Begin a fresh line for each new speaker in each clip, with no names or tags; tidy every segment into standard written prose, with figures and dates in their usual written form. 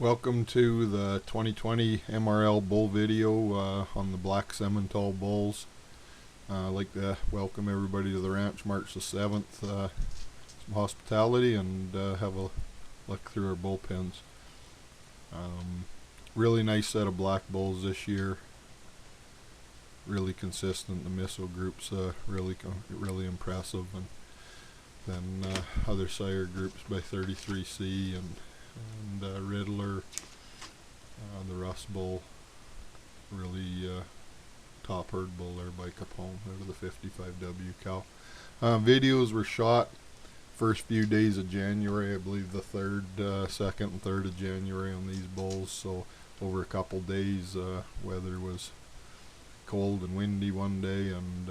Welcome to the 2020 MRL bull video on the black Simmental bulls. I'd like to welcome everybody to the ranch March the 7th. Some hospitality and have a look through our bullpens. Really nice set of black bulls this year. Really consistent. The missile group's really impressive, and then other sire groups by 33C and Riddler, the Rust Bull, really top herd bull there by Capone out of the 55W cow. Videos were shot first few days of January, I believe the 3rd, 2nd and 3rd of January on these bulls, so over a couple days. Weather was cold and windy one day and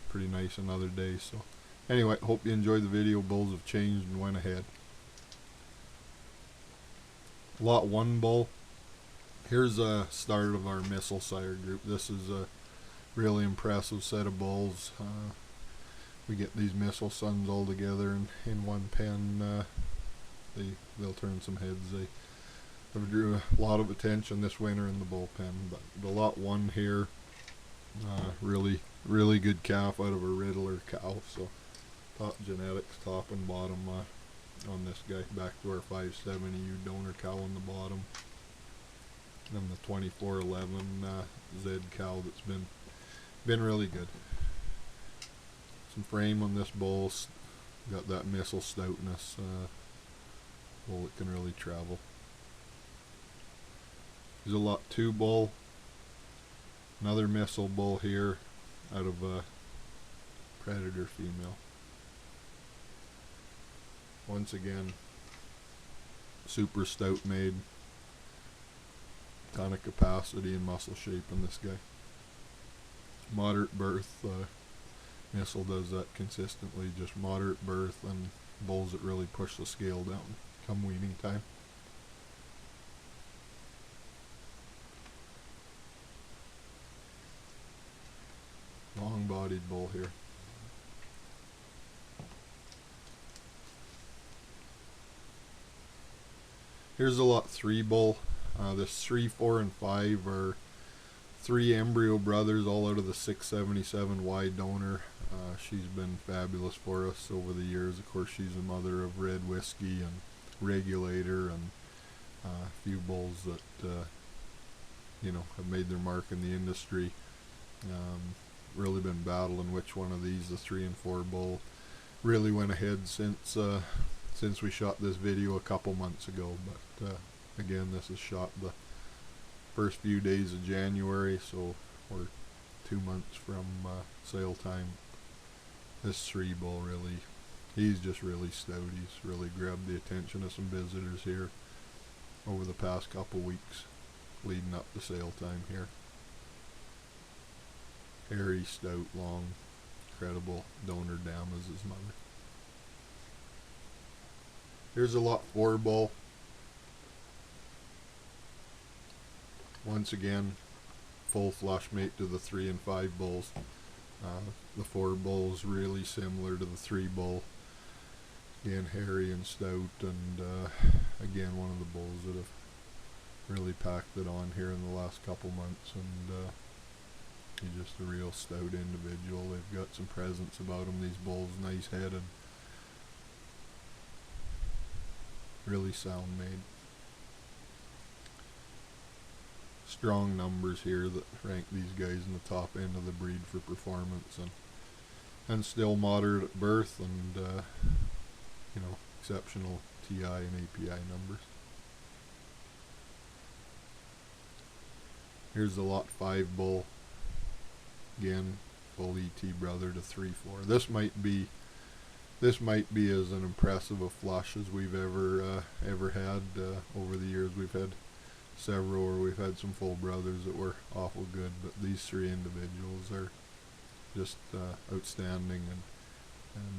pretty nice another day. So anyway, hope you enjoyed the video. Bulls have changed and went ahead. Lot 1 bull. Here's a start of our missile sire group. This is a really impressive set of bulls. We get these missile sons all together in one pen. They'll turn some heads. They drew a lot of attention this winter in the bullpen. But the lot 1 here, really good calf out of a Riddler cow. So top genetics, top and bottom on this guy, back to our 570U donor cow on the bottom, and the 2411 Z cow that's been really good. Some frame on this bull, got that missile stoutness. Bull that can really travel. There's a lot 2 bull, another missile bull here out of a Predator female. Once again, super stout made, ton of capacity and muscle shape in this guy. Moderate birth, missile does that consistently, just moderate birth and bulls that really push the scale down come weaning time. Long bodied bull here. Here's a lot 3 bull. This 3, 4, and 5 are 3 embryo brothers, all out of the 677Y donor. She's been fabulous for us over the years. Of course, she's a mother of Red Whiskey and Regulator and a few bulls that have made their mark in the industry. Really been battling which one of these, the 3 and 4 bull, really went ahead since we shot this video a couple months ago. But again, this is shot the first few days of January, so we're 2 months from sale time. This 3 bull, he's just really stout. He's really grabbed the attention of some visitors here over the past couple weeks leading up to sale time here. Hairy, stout, long, incredible donor dam as his mother. Here's a lot 4 bull. Once again, full flush mate to the 3 and 5 bulls. The 4 bull's really similar to the 3 bull. Again, hairy and stout, and again, one of the bulls that have really packed it on here in the last couple months, and he's just a real stout individual. They've got some presence about him, these bulls. Nice headed, really sound made. Strong numbers here that rank these guys in the top end of the breed for performance, and still moderate at birth, and exceptional TI and API numbers. Here's the lot 5 bull. Again, full ET brother to 3, 4. This might be as an impressive a flush as we've ever had. Over the years, we've had several, or we've had some full brothers that were awful good, but these 3 individuals are just outstanding and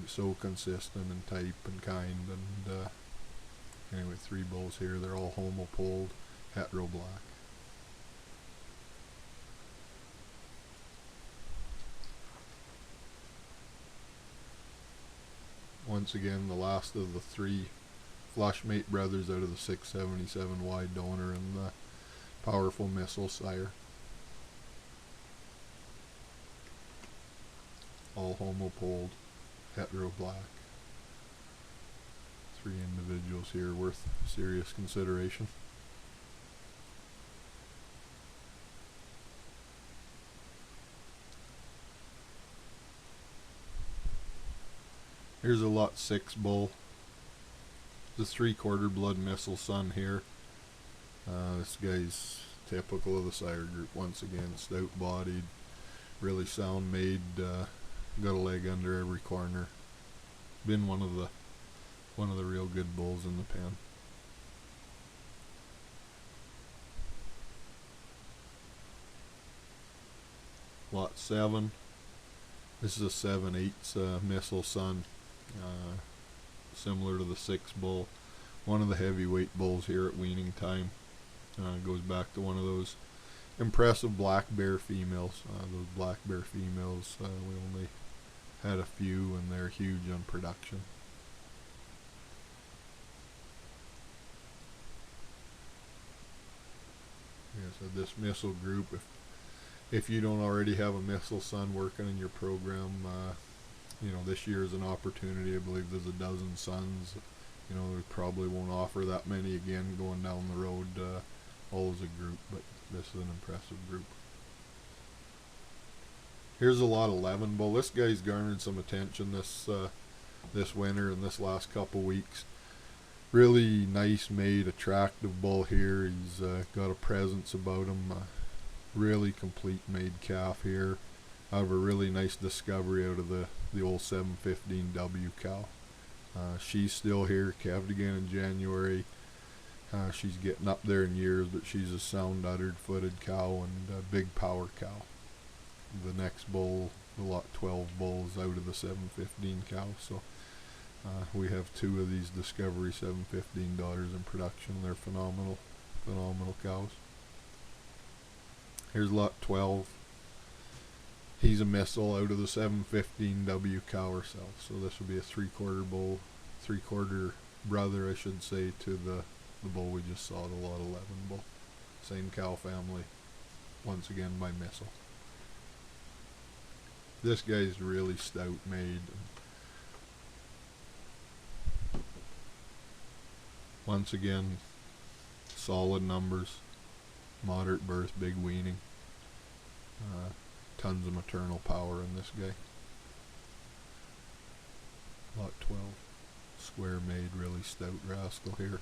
so consistent and type and kind. And anyway, 3 bulls here. They're all homo-polled, hetero black. Once again, the last of the 3 flush mate brothers out of the 677 wide donor and the powerful missile sire. All homopolled, hetero black. 3 individuals here worth serious consideration. Here's a lot 6 bull. The 3/4 blood missile son here. This guy's typical of the sire group. Once again, stout bodied, really sound made, got a leg under every corner. Been one of the real good bulls in the pen. Lot 7. This is a 7/8 missile son, similar to the 6 bull. One of the heavyweight bulls here at weaning time. Goes back to one of those impressive black bear females. Those black bear females, we only had a few, and they're huge on production. Yeah, so this missile group, if you don't already have a missile son working in your program, you know, this year is an opportunity. I believe there's a dozen sons. You know, we probably won't offer that many again going down the road, all as a group, but this is an impressive group. Here's a lot 11 bull. This guy's garnered some attention this winter and this last couple weeks. Really nice made, attractive bull here. He's got a presence about him. Really complete made calf here. I have a really nice discovery out of the old 715W cow. She's still here, calved again in January. She's getting up there in years, but she's a sound uddered footed cow and a big power cow. The next bull, the lot 12 bull, is out of the 715 cow, so we have 2 of these discovery 715 daughters in production. They're phenomenal cows. Here's lot 12. He's a missile out of the 715W cow herself. So this would be a 3/4 bull, 3/4 brother, I should say, to the bull we just saw, the lot 11 bull. Same cow family, once again by missile. This guy's really stout made. Once again, solid numbers, moderate birth, big weaning. Tons of maternal power in this guy. Lot 12. Square made, really stout rascal here.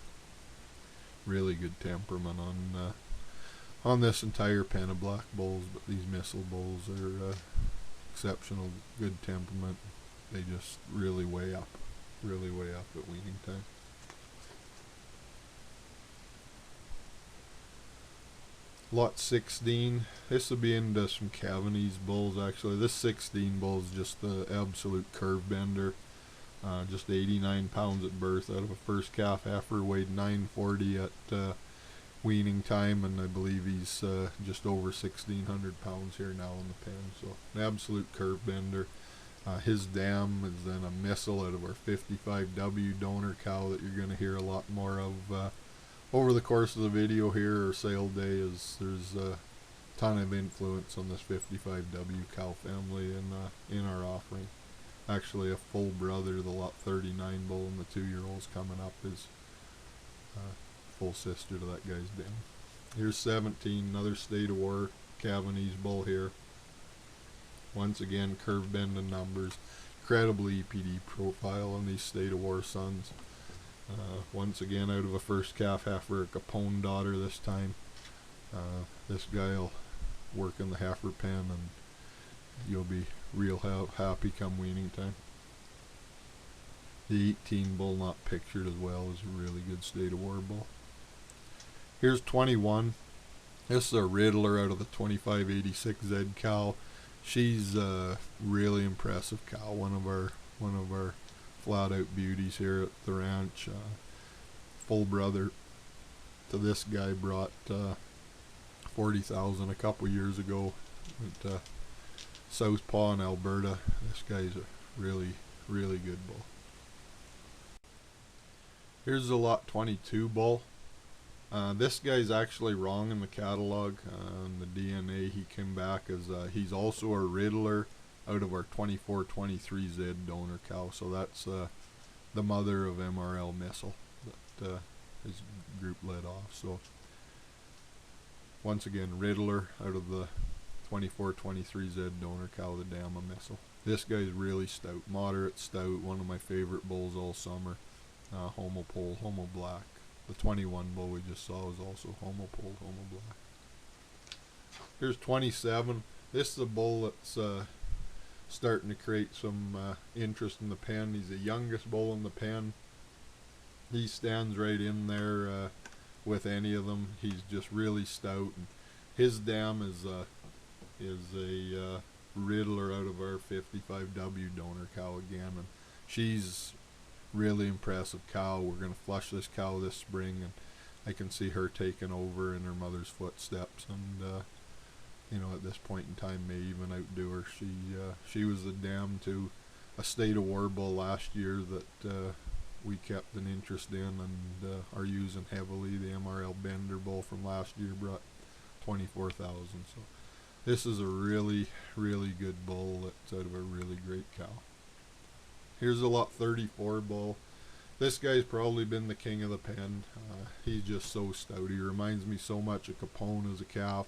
Really good temperament on this entire pen of black bulls, but these missile bulls are exceptional good temperament. They just really weigh up at weaning time. Lot 16, this will be into some Cavanese bulls actually. This 16 bull is just the absolute curve bender. Just 89 pounds at birth out of a first calf heifer, weighed 940 at weaning time, and I believe he's just over 1,600 pounds here now in the pen, so an absolute curve bender. His dam is then a missile out of our 55W donor cow that you're going to hear a lot more of over the course of the video here, or sale day. There's a ton of influence on this 55W cow family in our offering. Actually, a full brother, the lot 39 bull, and the 2-year-old's coming up is full sister to that guy's dam. Here's 17, another State of War Cavanese bull here. Once again, curve bending numbers, incredible EPD profile on these State of War sons. Once again, out of a first calf heifer, a Capone daughter this time. This guy'll work in the heifer pen, and you'll be real happy come weaning time. The 18 bull, not pictured as well, is a really good State of War bull. Here's 21. This is a Riddler out of the 2586Z cow. She's a really impressive cow. One of our flat out beauties here at the ranch. Full brother to this guy, brought 40,000 a couple years ago at Southpaw in Alberta. This guy's a really good bull. Here's the lot 22 bull. This guy's actually wrong in the catalog. On the DNA, he came back as he's also a Riddler out of our 24-23Z donor cow. So that's the mother of MRL Missile that his group led off. So once again, Riddler out of the 24-23Z donor cow, the Dama Missile. This guy's really stout, moderate stout, one of my favorite bulls all summer. Homo Pole, Homo Black. The 21 bull we just saw was also Homo Pole, Homo Black. Here's 27. This is a bull that's starting to create some interest in the pen. He's the youngest bull in the pen. He stands right in there with any of them. He's just really stout. And his dam is a Riddler out of our 55W donor cow again, and she's really impressive cow. We're going to flush this cow this spring, and I can see her taking over in her mother's footsteps, and you know, at this point in time may even outdo her. She was the dam to a State of War bull last year that we kept an interest in and are using heavily. The MRL Bender bull from last year brought 24,000. So this is a really, really good bull that's out of a really great cow. Here's a lot 34 bull. This guy's probably been the king of the pen. He's just so stout. He reminds me so much of Capone as a calf.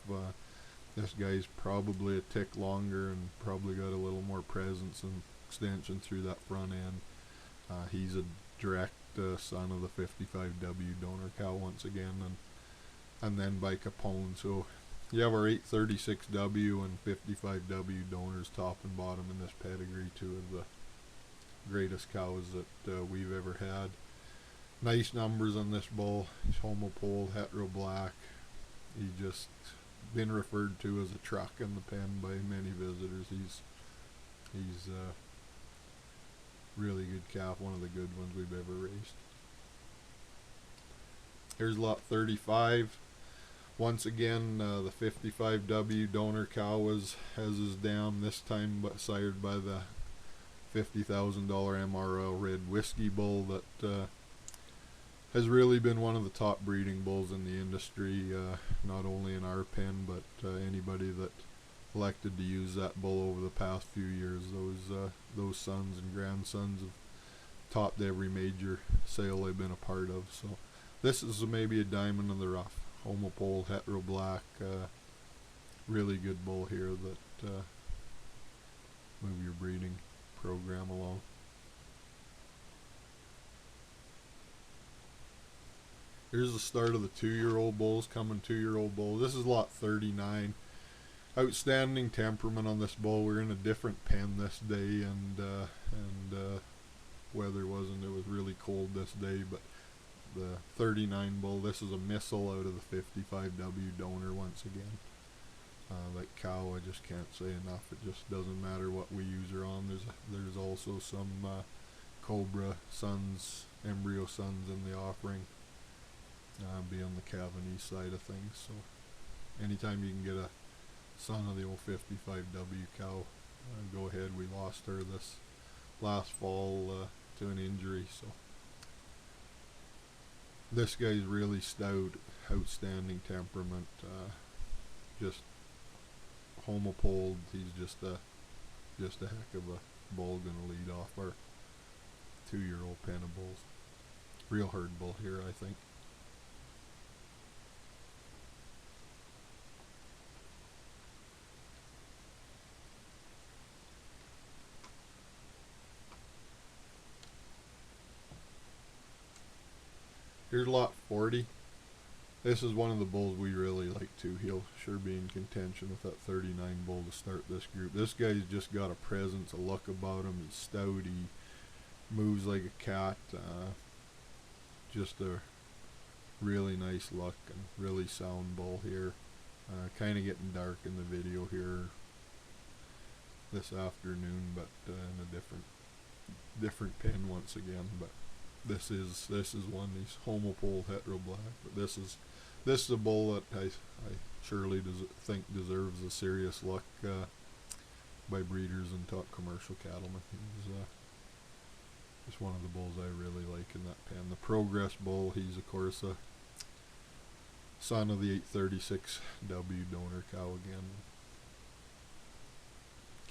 This guy's probably a tick longer and probably got a little more presence and extension through that front end. He's a direct son of the 55W donor cow once again, and then by Capone. So you have our 836W and 55W donors top and bottom in this pedigree, two of the greatest cows that we've ever had. Nice numbers on this bull. He's Homo Pole, hetero black. He's just been referred to as a truck in the pen by many visitors. He's really good calf, one of the good ones we've ever raised. Here's lot 35. Once again, the 55W donor cow has his dam, this time sired by the $50,000 MRL Red Whiskey bull that has really been one of the top breeding bulls in the industry, not only in our pen, but anybody that elected to use that bull over the past few years. Those sons and grandsons have topped every major sale they've been a part of. So this is maybe a diamond in the rough. Homo Pole, hetero black, really good bull here that move your breeding program along. Here's the start of the 2-year-old bulls, coming 2-year-old bull. This is lot 39. Outstanding temperament on this bull. We're in a different pen this day, and weather wasn't, it was really cold this day, but the 39 bull, this is a Missile out of the 55W donor once again. That cow, I just can't say enough. It just doesn't matter what we use her on. There's also some Cobra sons, embryo sons in the offering, be on the Cavanese side of things. So anytime you can get a son of the old 55W cow, go ahead. We lost her this last fall to an injury, so this guy's really stout, outstanding temperament, just Homo Pole. He's just a heck of a bull, gonna lead off our 2-year-old pen of bulls. Real herd bull here, I think. Here's lot 40. This is one of the bulls we really like too. He'll sure be in contention with that 39 bull to start this group. This guy's just got a presence, a look about him. He's stout. He moves like a cat. Just a really nice look and really sound bull here. Kind of getting dark in the video here this afternoon, but in a different pen once again. But this is one. He's Homo Pole, hetero black. But this is a bull that I surely think deserves a serious look by breeders and top commercial cattlemen. Just one of the bulls I really like in that pen. The Progress bull, he's of course a son of the 836W donor cow again.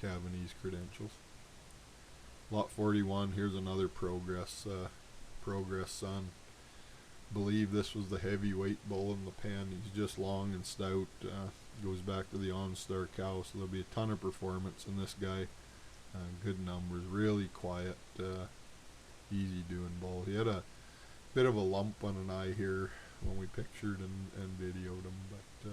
Cavanese credentials. Lot 41, here's another Progress son. Believe this was the heavyweight bull in the pen. He's just long and stout. Goes back to the OnStar cow, so there'll be a ton of performance in this guy. Good numbers, really quiet, easy doing bull. He had a bit of a lump on an eye here when we pictured and videoed him, but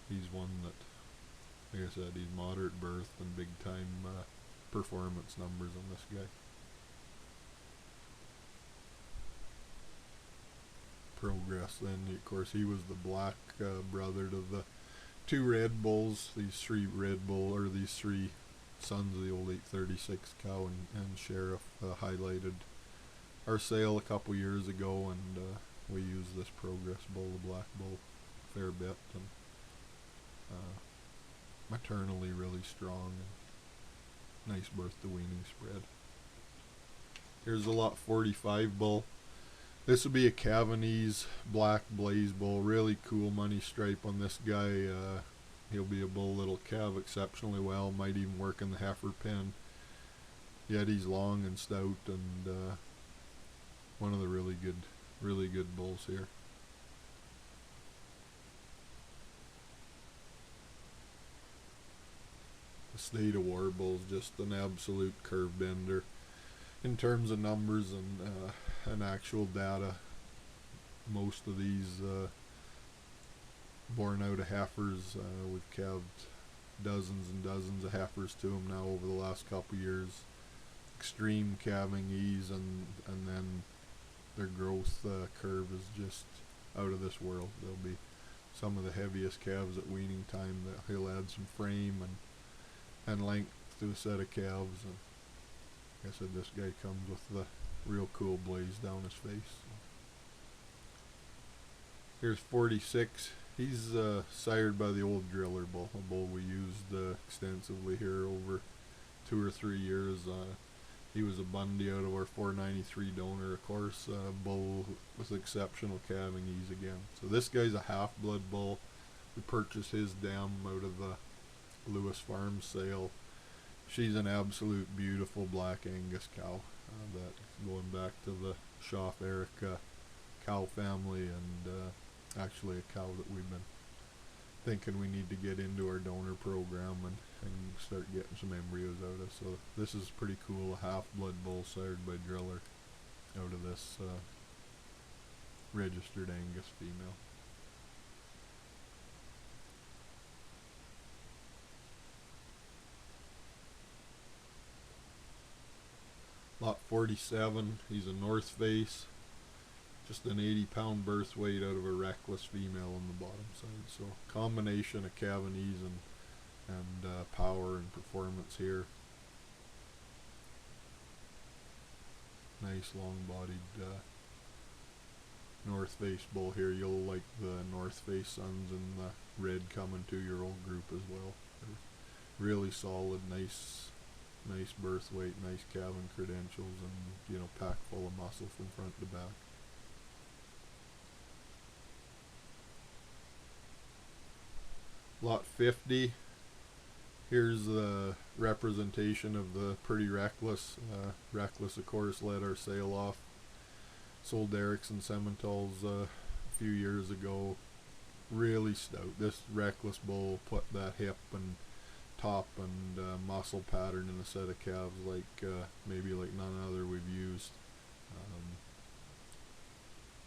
he's one that, like I said, he's moderate birth and big time performance numbers on this guy. Progress then, of course, he was the black brother to the two red bulls, these three sons of the old 836 cow, and Sheriff highlighted our sale a couple years ago, and we used this Progress bull, the black bull, a fair bit, and maternally really strong, and nice birth to weaning spread. Here's the lot 45 bull. This will be a Cavanese black blaze bull. Really cool money stripe on this guy. He'll be a bull that'll calve exceptionally well. Might even work in the heifer pen. Yet he's long and stout, and one of the really good bulls here. The State of War bull's just an absolute curve bender in terms of numbers and actual data. Most of these born out of heifers, we've calved dozens and dozens of heifers to them now over the last couple years. Extreme calving ease, and then their growth curve is just out of this world. They'll be some of the heaviest calves at weaning time. That he'll add some frame and length to a set of calves, and like I said, this guy comes with the real cool blaze down his face. Here's 46. He's sired by the old Driller bull, a bull we used extensively here over 2 or 3 years. He was a Bundy out of our 493 donor, of course, bull with exceptional calving ease again. So this guy's a half-blood bull. We purchased his dam out of the Lewis Farm sale. She's an absolute beautiful black Angus cow, that going back to the Schaff Erica cow family, and actually a cow that we've been thinking we need to get into our donor program and start getting some embryos out of. So this is pretty cool, a half-blood bull sired by Driller out of this registered Angus female. Lot 47, he's a North Face, just an 80-pound birth weight out of a Reckless female on the bottom side. So combination of Cavanese and power and performance here. Nice long-bodied North Face bull here. You'll like the North Face sons and the red coming 2-year-old group as well. They're really solid, nice birth weight, nice calving credentials, and packed full of muscle from front to back. Lot 50. Here's the representation of the pretty Reckless. Reckless, of course, led our sale off. Sold Erickson Simmentals a few years ago. Really stout. This Reckless bull put that hip and top and muscle pattern in a set of calves maybe like none other we've used.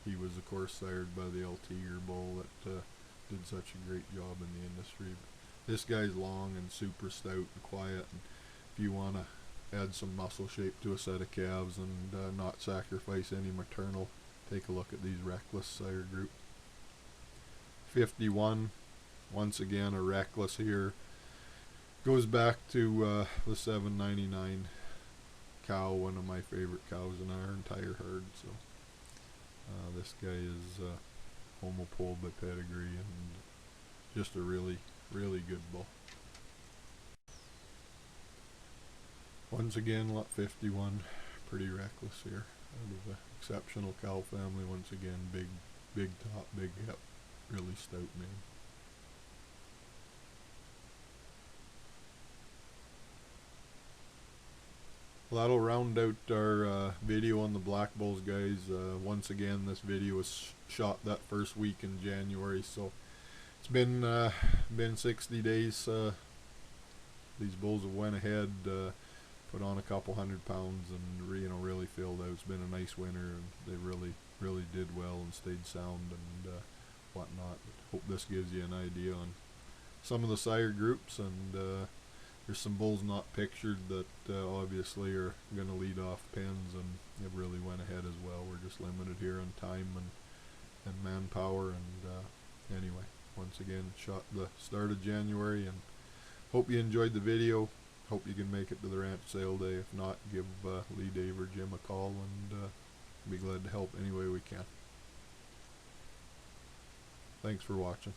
He was, of course, sired by the Altiger bull that did such a great job in the industry. This guy's long and super stout and quiet, and if you want to add some muscle shape to a set of calves and not sacrifice any maternal, take a look at these Reckless sire group. 51, once again a Reckless here. Goes back to the 799 cow, one of my favorite cows in our entire herd. So this guy is homopole by pedigree and just a really good bull. Once again, lot 51, pretty reckless here. Out of an exceptional cow family, once again, big top, big hip, really stout name. Well, that'll round out our video on the black bulls, guys. Once again, this video was shot that first week in January, so it's been 60 days. These bulls have went ahead, put on a couple 100 pounds, and really filled out. It's been a nice winter, and they really did well and stayed sound and whatnot. Hope this gives you an idea on some of the sire groups, and there's some bulls not pictured that obviously are going to lead off pens, and it really went ahead as well. We're just limited here on time and manpower, and anyway, once again, shot the start of January, and hope you enjoyed the video. Hope you can make it to the ranch sale day. If not, give Lee, Dave, or Jim a call, and be glad to help any way we can. Thanks for watching.